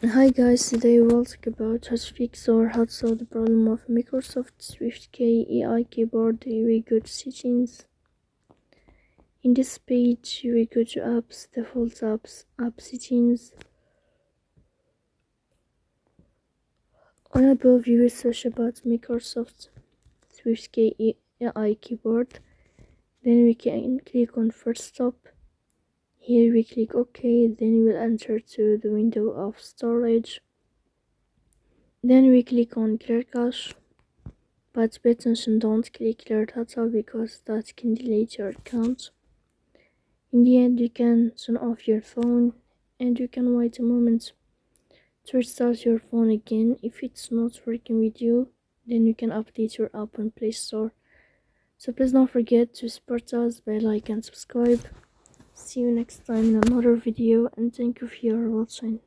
Hi guys, today we'll talk about how to fix or how to solve the problem of Microsoft SwiftKey AI keyboard. We go to settings. In this page, we go to apps, default apps, app settings. On above, you will search about Microsoft SwiftKey AI keyboard. Then we can click on first stop. Here we click OK, then we will enter to the window of storage. Then we click on clear cache, but pay attention, don't click clear data because that can delete your account. In the end, you can turn off your phone and you can wait a moment to restart your phone again. If it's not working with you, then you can update your app on Play Store. So please don't forget to support us by like and subscribe. See you next time in another video, and thank you for your watching.